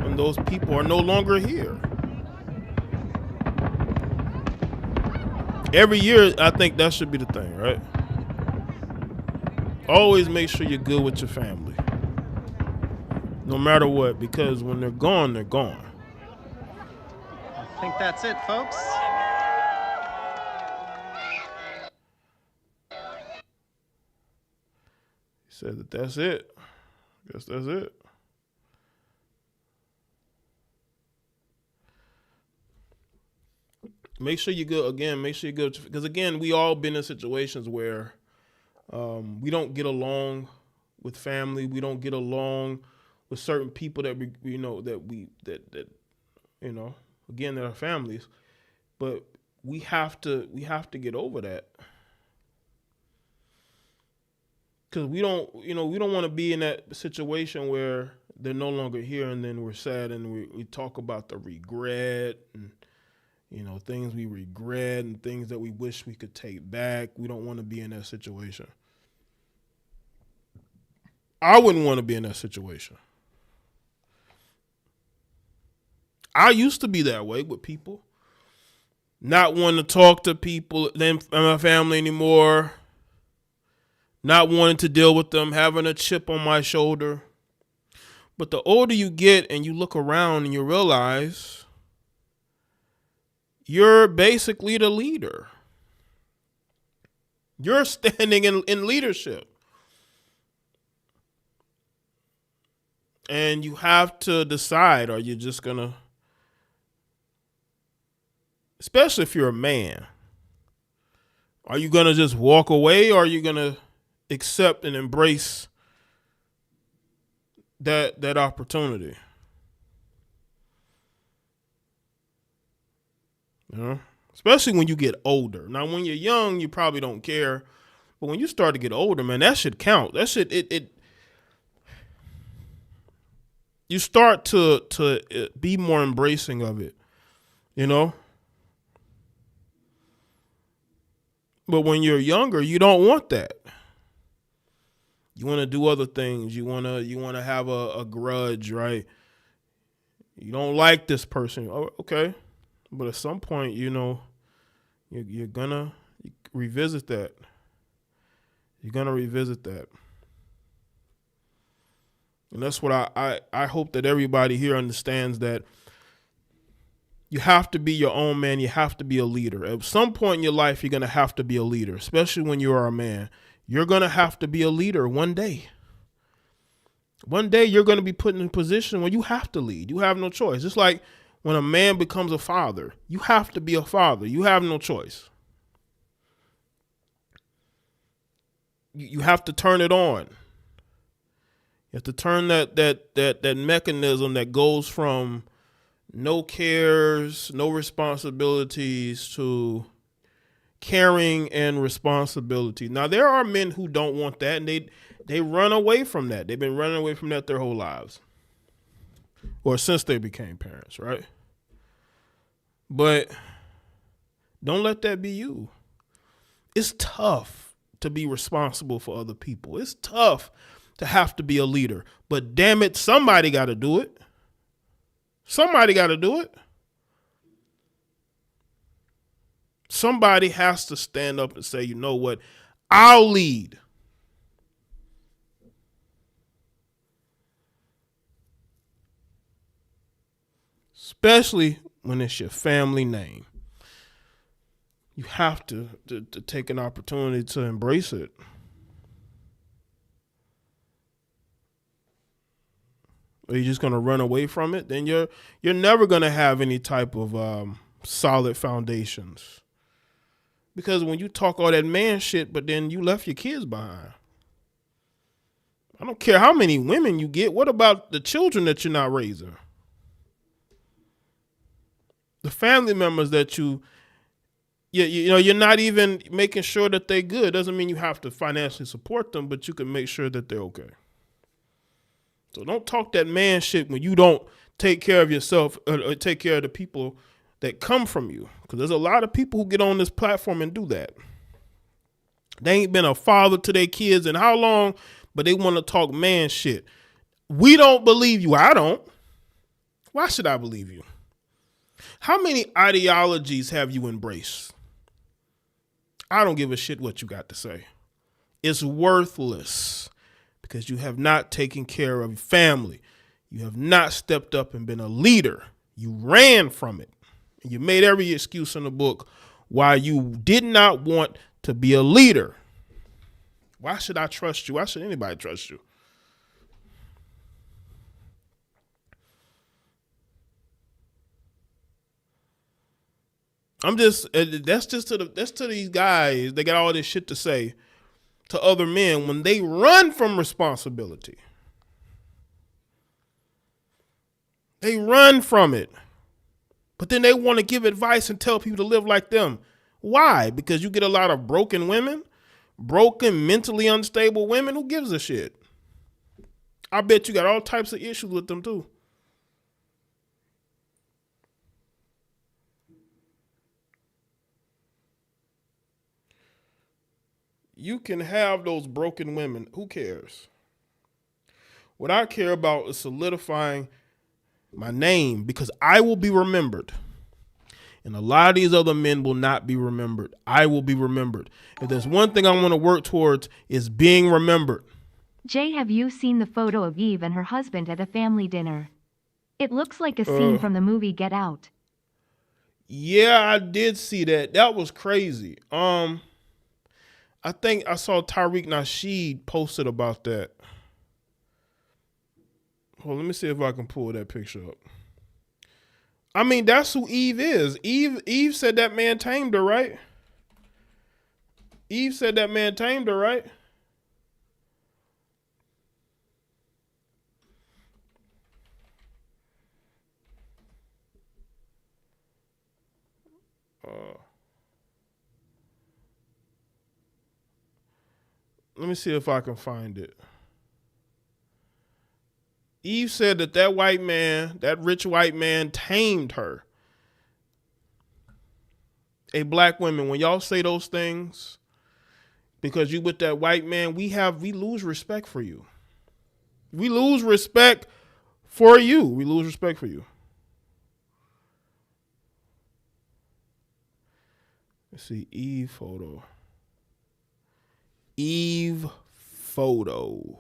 when those people are no longer here. Every year, I think that should be the thing, right? Always make sure you're good with your family. No matter what, because when they're gone, they're gone. I think that's it, folks. He said that that's it. Guess that's it. Make sure you're good. Again, make sure you're good. Because, again, we all been in situations where we don't get along with family. We don't get along with certain people that we, you know, that you know, again, that are families. But we have to get over that. Because we don't want to be in that situation where they're no longer here and then we're sad and we talk about the regret and, you know, things we regret and things that we wish we could take back. We don't want to be in that situation. I wouldn't want to be in that situation. I used to be that way with people. Not wanting to talk to people in my family anymore. Not wanting to deal with them, having a chip on my shoulder. But the older you get and you look around and you realize you're basically the leader. You're standing in leadership. And you have to decide, are you just going to, especially if you're a man, are you going to just walk away or are you going to accept and embrace that opportunity? You know, especially when you get older. Now, when you're young, you probably don't care, but when you start to get older, man, that should count. That should you start to be more embracing of it, you know. But when you're younger, you don't want that. You want to do other things. You want to have a grudge, right? You don't like this person. Oh, okay. But at some point, you know, you're going to revisit that... You're going to revisit that. And that's what I hope that everybody here understands, that you have to be your own man. You have to be a leader. At some point in your life, you're going to have to be a leader, especially when you are a man. You're going to have to be a leader one day. One day you're going to be put in a position where you have to lead. You have no choice. It's like when a man becomes a father, you have to be a father. You have no choice. You have to turn it on. You have to turn that mechanism that goes from no cares, no responsibilities to caring and responsibility. Now, there are men who don't want that, and they run away from that. They've been running away from that their whole lives, or since they became parents, right? But don't let that be you. It's tough to be responsible for other people. It's tough to have to be a leader, but damn it, somebody got to do it. Somebody got to do it. Somebody has to stand up and say, you know what? I'll lead. Especially when it's your family name. You have to take an opportunity to embrace it. Are you just going to run away from it? Then you're never going to have any type of solid foundations. Because when you talk all that man shit, but then you left your kids behind. I don't care how many women you get. What about the children that you're not raising? The family members that you know, you're not even making sure that they're good. Doesn't mean you have to financially support them, but you can make sure that they're okay. So don't talk that man shit when you don't take care of yourself or take care of the people that come from you. Because there's a lot of people who get on this platform and do that. They ain't been a father to their kids in how long, but they want to talk man shit. We don't believe you. I don't. Why should I believe you? How many ideologies have you embraced? I don't give a shit what you got to say. It's worthless. Because you have not taken care of your family. You have not stepped up and been a leader. You ran from it. You made every excuse in the book why you did not want to be a leader. Why should I trust you? Why should anybody trust you? That's to these guys. They got all this shit to say to other men when they run from responsibility. They run from it. But then they want to give advice and tell people to live like them. Why? Because you get a lot of broken women, broken, mentally unstable women. Who gives a shit? I bet you got all types of issues with them too. You can have those broken women. Who cares? What I care about is solidifying my name, because I will be remembered. And a lot of these other men will not be remembered. I will be remembered. If there's one thing I want to work towards, is being remembered. Jay, have you seen the photo of Eve and her husband at a family dinner? It looks like a scene from the movie Get Out. Yeah, I did see that. That was crazy. I think I saw Tariq Nasheed posted about that. Well, let me see if I can pull that picture up. I mean, that's who Eve is. Eve said that man tamed her, right? Eve said that man tamed her, right? Let me see if I can find it. Eve said that white man, that rich white man, tamed her. Hey, black women, when y'all say those things, because you with that white man, we lose respect for you. We lose respect for you. We lose respect for you. Let's see, Eve photo. Eve photo.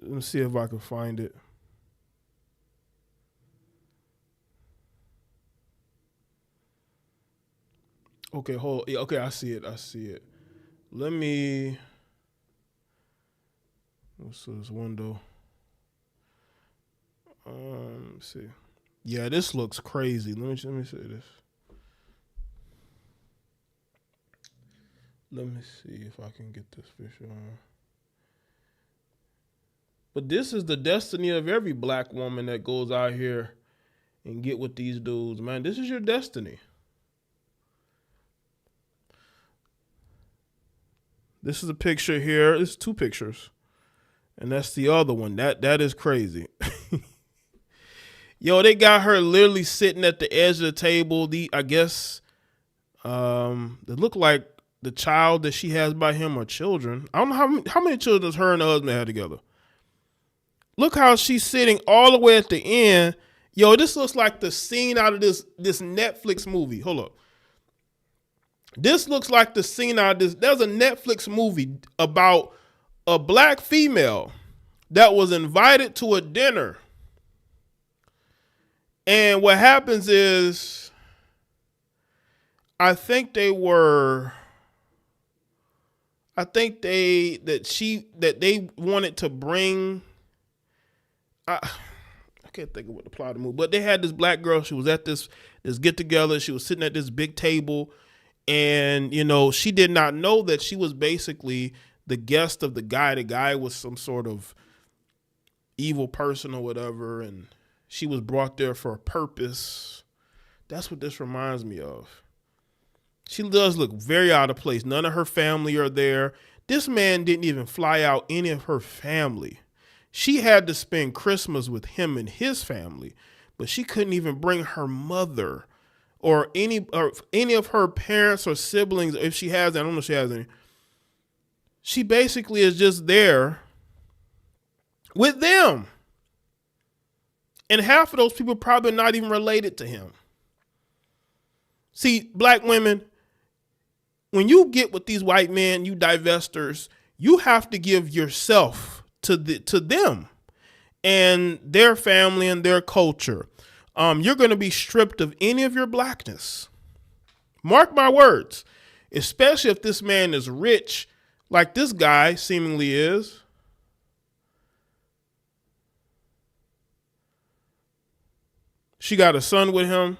Let me see if I can find it. Okay, hold. Yeah, okay, I see it. Let me. What's this window? Let's see. Yeah, this looks crazy. Let me see this. Let me see if I can get this picture on. But this is the destiny of every black woman that goes out here and get with these dudes, man. This is your destiny. This is a picture here. It's two pictures. And that's the other one. That is crazy. Yo, they got her literally sitting at the edge of the table. I guess they look like the child that she has by him or children. I don't know how many children her and her husband had together. Look how she's sitting all the way at the end. Yo, this looks like the scene out of this Netflix movie. Hold up. This looks like the scene out of this. There's a Netflix movie about a black female that was invited to a dinner. And what happens is, I think they wanted to bring, I can't think of what the plot of the movie, but they had this black girl. She was at this get together. She was sitting at this big table, and she did not know that she was basically the guest of the guy. The guy was some sort of evil person or whatever, and she was brought there for a purpose. That's what this reminds me of. She does look very out of place. None of her family are there. This man didn't even fly out any of her family. She had to spend Christmas with him and his family, but she couldn't even bring her mother or any of her parents or siblings. If she has, I don't know if she has any. She basically is just there with them. And half of those people probably not even related to him. See, black women, when you get with these white men, you divestors, you have to give yourself to them and their family and their culture. You're going to be stripped of any of your blackness. Mark my words, especially if this man is rich, like this guy seemingly is. She got a son with him.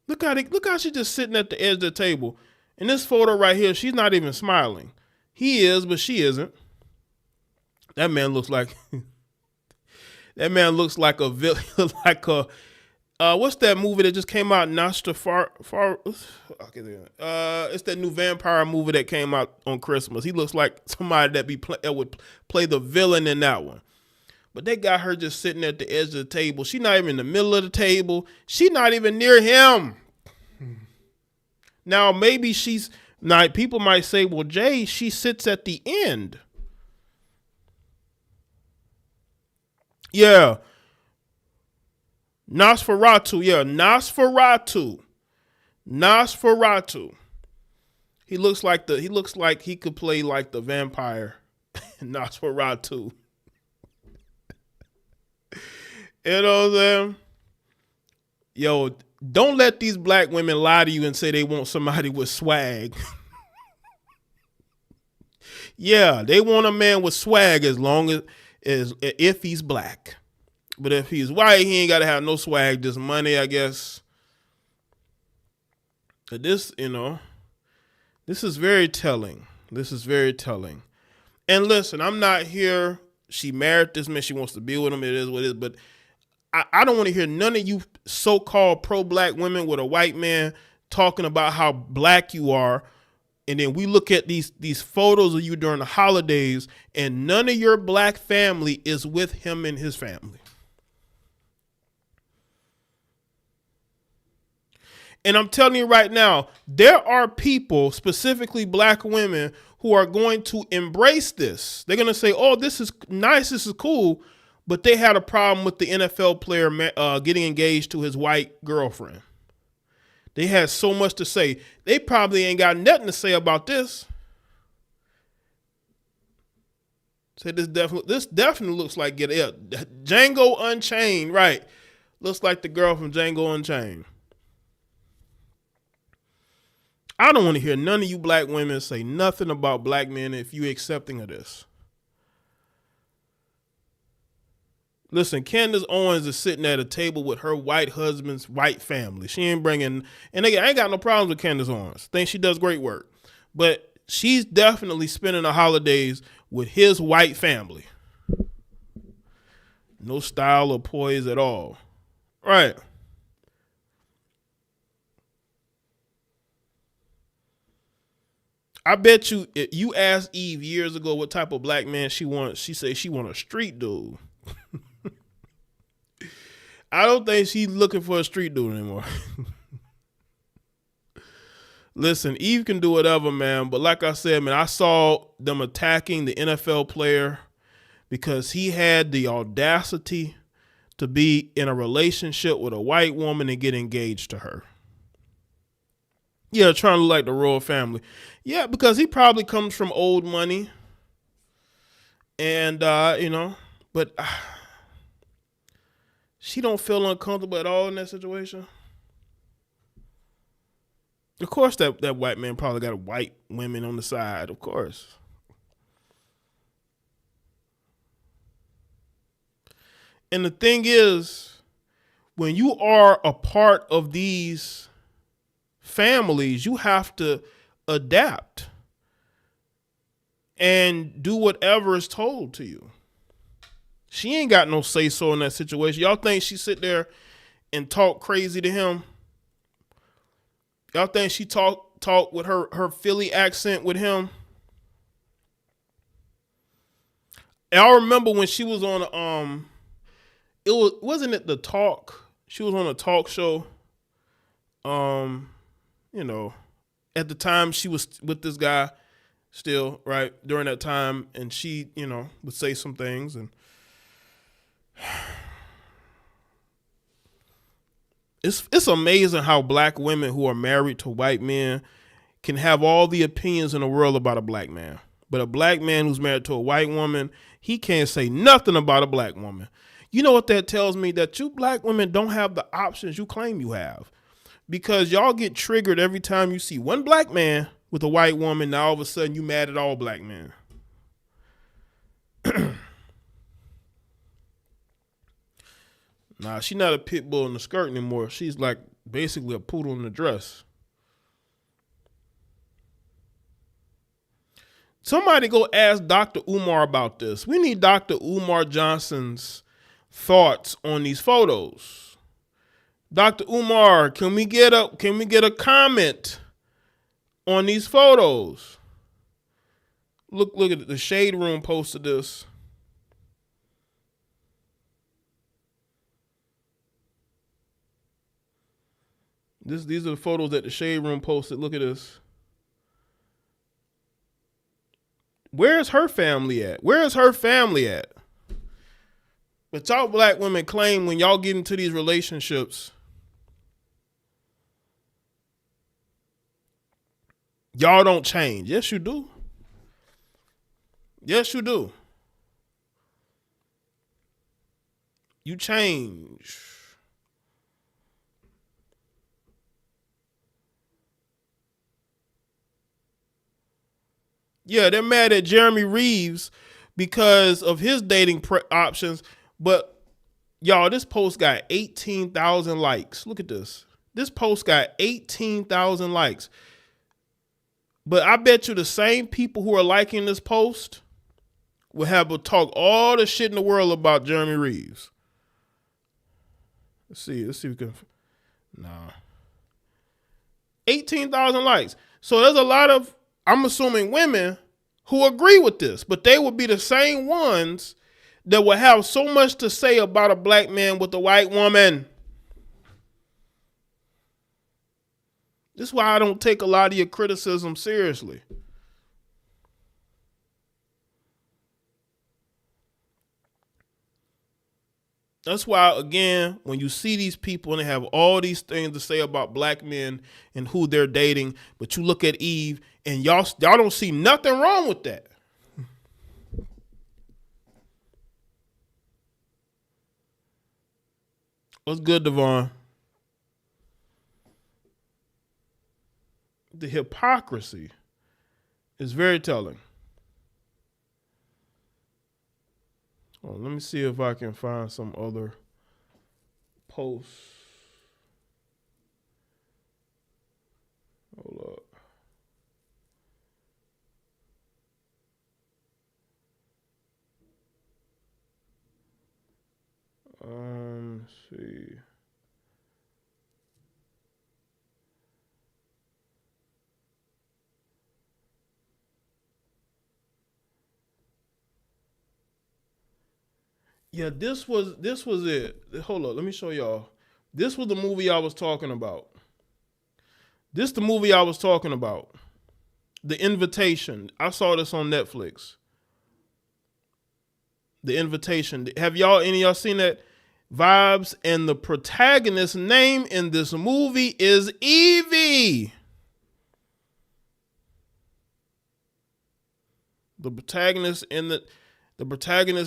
Look how she's just sitting at the edge of the table. In this photo right here, she's not even smiling. He is, but she isn't. That man looks like a villain, like a what's that movie that just came out? It's that new vampire movie that came out on Christmas. He looks like somebody that would play the villain in that one. But they got her just sitting at the edge of the table. She's not even in the middle of the table. She's not even near him. Now, maybe people might say, well, Jaye, she sits at the end. Yeah. Nosferatu. Yeah, Nosferatu. He looks like he could play like the vampire in Nosferatu. You know what I'm saying? Yo, don't let these black women lie to you and say they want somebody with swag. Yeah, they want a man with swag as long as if he's black. But if he's white, he ain't got to have no swag, just money, I guess. But this is very telling. And listen, I'm not here. She married this man. She wants to be with him. It is what it is. But I don't want to hear none of you so-called pro-black women with a white man talking about how black you are. And then we look at these photos of you during the holidays, and none of your black family is with him and his family. And I'm telling you right now, there are people, specifically black women, who are going to embrace this. They're going to say, oh, this is nice, this is cool. But they had a problem with the NFL player getting engaged to his white girlfriend. They had so much to say. They probably ain't got nothing to say about this. Said this definitely looks like Django Unchained, right? Looks like the girl from Django Unchained. I don't want to hear none of you black women say nothing about black men if you accepting of this. Listen, Candace Owens is sitting at a table with her white husband's white family. She ain't bringing, and I ain't got no problems with Candace Owens. Think she does great work. But she's definitely spending the holidays with his white family. No style or poise at all. Right. I bet you, if you asked Eve years ago what type of black man she wants, she said she want a street dude. I don't think she's looking for a street dude anymore. Listen, Eve can do whatever, man. But like I said, man, I saw them attacking the NFL player because he had the audacity to be in a relationship with a white woman and get engaged to her. Yeah, trying to look like the royal family. Yeah, because he probably comes from old money. And, but she don't feel uncomfortable at all in that situation. Of course, that white man probably got white women on the side, of course. And the thing is, when you are a part of these families, you have to adapt and do whatever is told to you. She ain't got no say-so in that situation. Y'all think she sit there and talk crazy to him? Y'all think she talk with her Philly accent with him? Y'all remember when she was on wasn't it The Talk? She was on a talk show. At the time she was with this guy still, right? During that time, and she, would say some things, and it's amazing how black women who are married to white men can have all the opinions in the world about a black man. But a black man who's married to a white woman, he can't say nothing about a black woman. You know what that tells me? That you black women don't have the options you claim you have. Because y'all get triggered every time you see one black man with a white woman. Now all of a sudden you mad at all black men. Nah, she's not a pit bull in the skirt anymore. She's like basically a poodle in the dress. Somebody go ask Dr. Umar about this. We need Dr. Umar Johnson's thoughts on these photos. Dr. Umar, can we get a comment on these photos? Look at it. The Shade Room posted this. These are the photos that the Shade Room posted. Look at this. Where's her family at? Where is her family at? But y'all black women claim when y'all get into these relationships, y'all don't change. Yes, you do. Yes, you do. You change. Yeah, they're mad at Jeremy Reeves because of his dating options. But y'all, this post got 18,000 likes. Look at this. This post got 18,000 likes. But I bet you the same people who are liking this post will have to talk all the shit in the world about Jeremy Reeves. Let's see if we can. Nah. 18,000 likes. So there's a lot of, I'm assuming, women who agree with this, but they would be the same ones that will have so much to say about a black man with a white woman. This is why I don't take a lot of your criticism seriously. That's why, again, when you see these people and they have all these things to say about black men and who they're dating, but you look at Eve and y'all don't see nothing wrong with that. What's good, Devon? The hypocrisy is very telling. Oh, let me see if I can find some other posts. Hold up. Let's see. Yeah, this was it. Hold up, let me show y'all. This was the movie I was talking about. This the movie I was talking about. The Invitation. I saw this on Netflix. The Invitation. Have any of y'all seen that? Vibes, and the protagonist's name in this movie is Evie. The protagonist's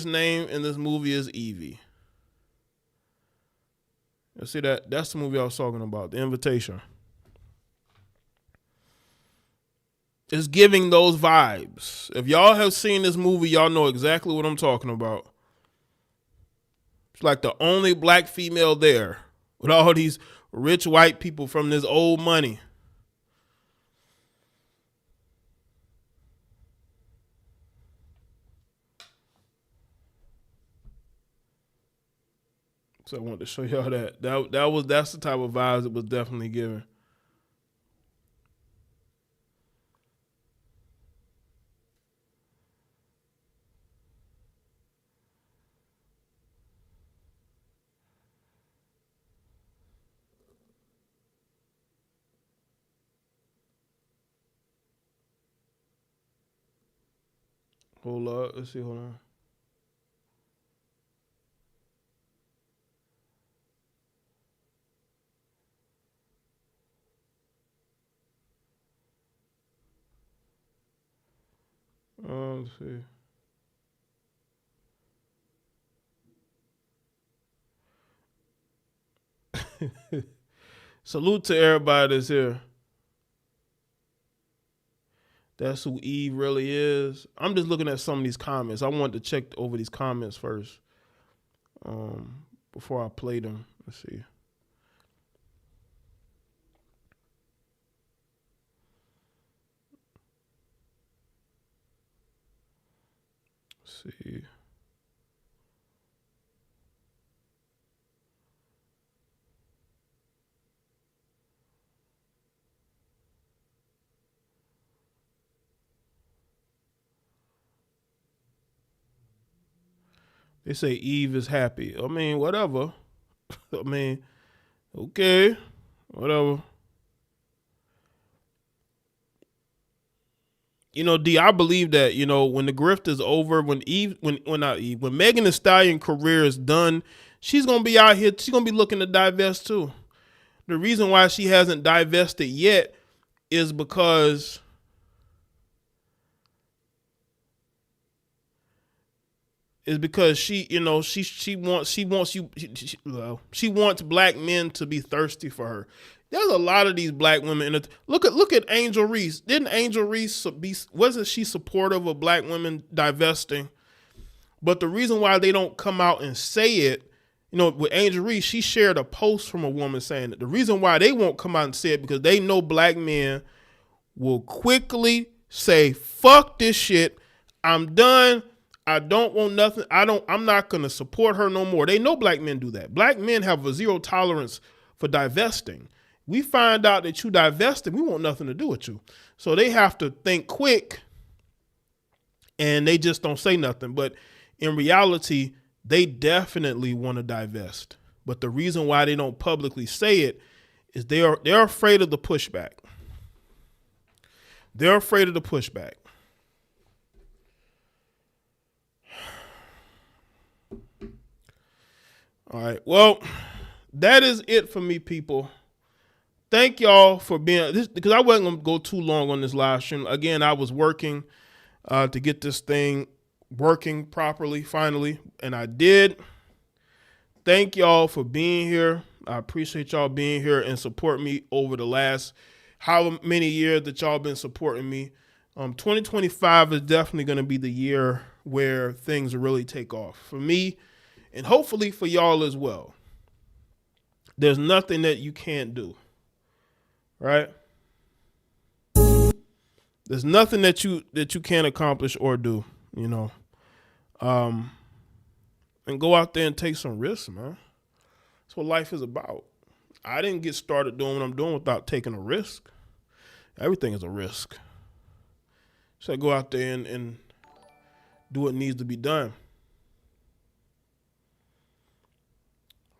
name in this movie is Evie. You see that? That's the movie I was talking about, The Invitation. It's giving those vibes. If y'all have seen this movie, y'all know exactly what I'm talking about. It's like the only black female there with all these rich white people from this old money. So I wanted to show y'all that. That's the type of vibes it was definitely giving. Hold up. Let's see. Hold on. Let's see. Salute to everybody that's here. That's who Eve really is. I'm just looking at some of these comments. I wanted to check over these comments first before I play them. Let's see. Let's see. They say Eve is happy. I mean, whatever. I mean, okay, whatever. You know, D, I believe that, you know, when the grift is over, when Megan Thee Stallion career is done, she's gonna be out here, she's gonna be looking to divest too. The reason why she hasn't divested yet is because she, you know, she wants black men to be thirsty for her. There's a lot of these black women. Look at Angel Reese. Didn't Angel Reese wasn't she supportive of black women divesting? But the reason why they don't come out and say it, you know, with Angel Reese, she shared a post from a woman saying that the reason why they won't come out and say it because they know black men will quickly say, "Fuck this shit. I'm done. I don't want nothing. I'm not going to support her no more." They know black men do that. Black men have a zero tolerance for divesting. We find out that you divested, we want nothing to do with you. So they have to think quick and they just don't say nothing. But in reality, they definitely want to divest. But the reason why they don't publicly say it is they're afraid of the pushback. They're afraid of the pushback. All right. Well, that is it for me, people. Thank y'all for being this, because I wasn't gonna go too long on this live stream. Again, I was working to get this thing working properly finally, and I did. thank y'all for being here. I appreciate y'all being here and support me over the last how many years that y'all been supporting me. 2025 is definitely going to be the year where things really take off for me and hopefully for y'all as well. There's nothing that you can't do, right? There's nothing that you can't accomplish or do, you know. And go out there and take some risks, man. That's what life is about. I didn't get started doing what I'm doing without taking a risk. Everything is a risk. So I go out there and do what needs to be done.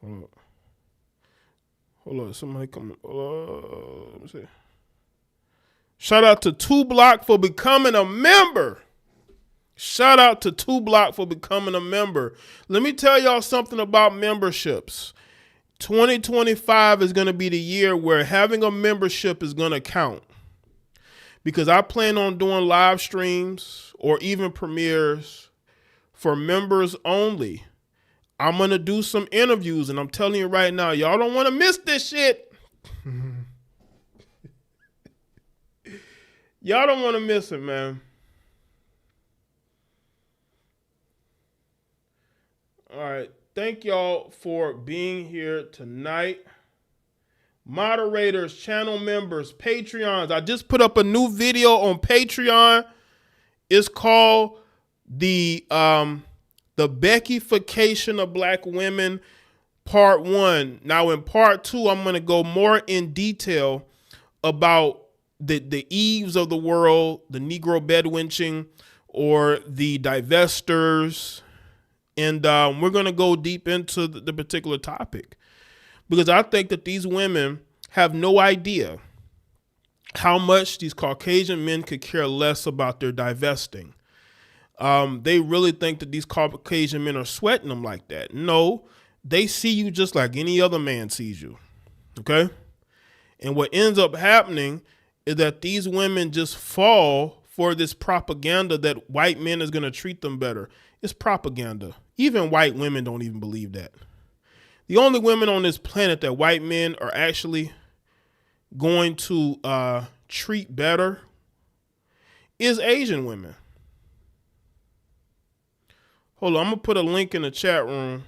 Hold on. Somebody come. Let me see. Shout out to 2 Block for becoming a member. Shout out to 2 Block for becoming a member. Let me tell y'all something about memberships. 2025 is going to be the year where having a membership is going to count. Because I plan on doing live streams or even premieres for members only. I'm going to do some interviews, and I'm telling you right now, y'all don't want to miss this shit. Y'all don't want to miss it, man. All right. Thank y'all for being here tonight. Moderators, channel members, Patreons. I just put up a new video on Patreon. It's called the Beckification of Black Women, Part 1. Now in Part 2, I'm going to go more in detail about the Eves of the world, the Negro bedwenching, or the divestors. And we're going to go deep into the particular topic. Because I think that these women have no idea how much these Caucasian men could care less about their divesting. They really think that these Caucasian men are sweating them like that. No, they see you just like any other man sees you. Okay? And what ends up happening is that these women just fall for this propaganda that white men is going to treat them better. It's propaganda. Even white women don't even believe that. The only women on this planet that white men are actually going to treat better is Asian women. Hold on, I'm going to put a link in the chat room.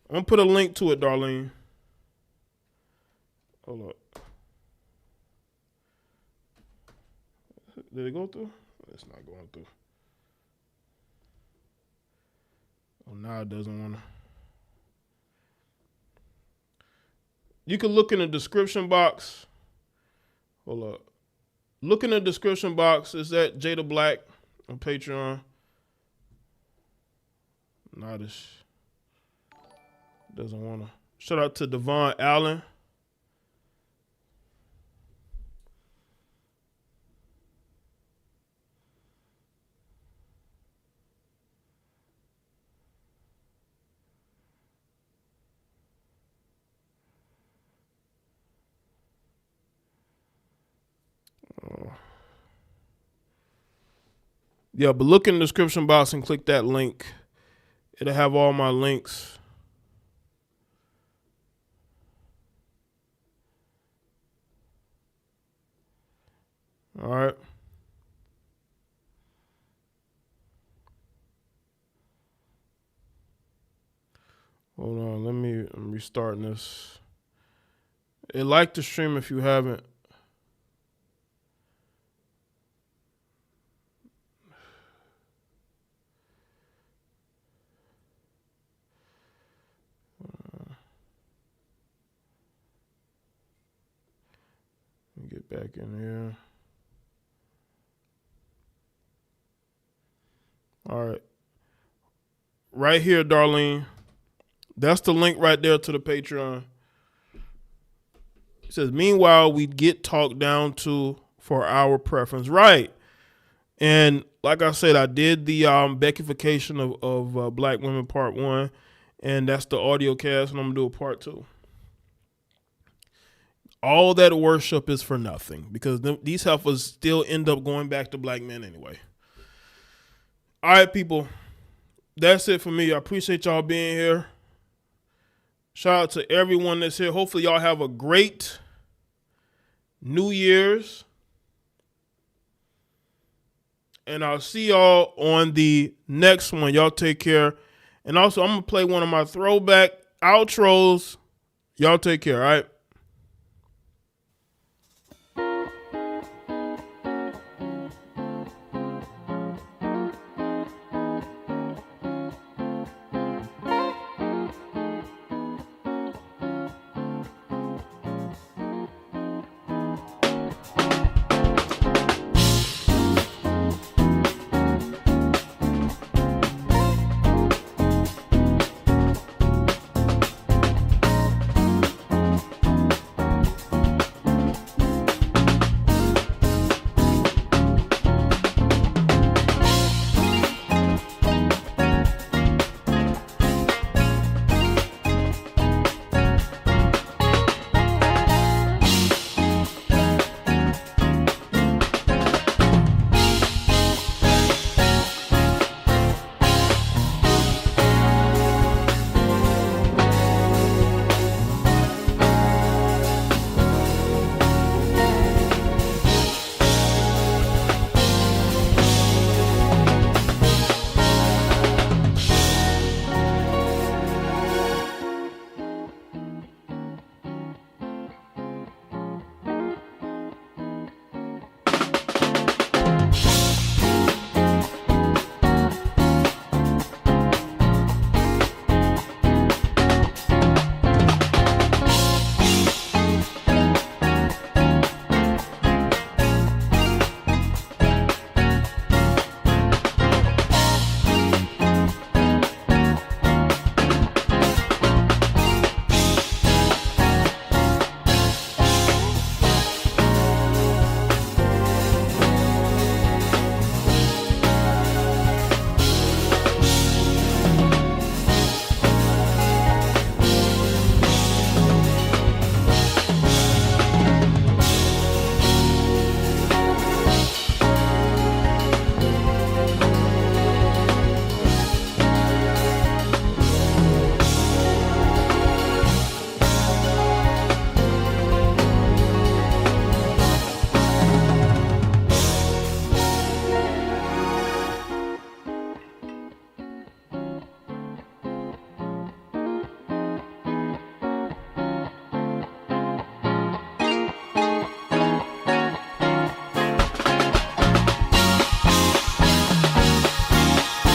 I'm going to put a link to it, Darlene. Hold up. Did it go through? It's not going through. Oh, now it doesn't want to. You can look in the description box. Hold up. Look in the description box. Is that JayeDeBlack on Patreon? Nah, this doesn't want to. Shout out to Devon Allen. Yeah, but look in the description box and click that link. It'll have all my links. All right. Hold on, I'm restarting this. Hey, like the stream if you haven't. Get back in here. All right. Right here, Darlene. That's the link right there to the Patreon. It says, meanwhile, we get talked down to for our preference. Right. And like I said, I did the Beckification of Black Women Part 1. And that's the audio cast. And I'm going to do a Part 2. All that worship is for nothing because these heifers still end up going back to black men anyway. All right, people. That's it for me. I appreciate y'all being here. Shout out to everyone that's here. Hopefully y'all have a great New Year's. And I'll see y'all on the next one. Y'all take care. And also, I'm going to play one of my throwback outros. Y'all take care, all right?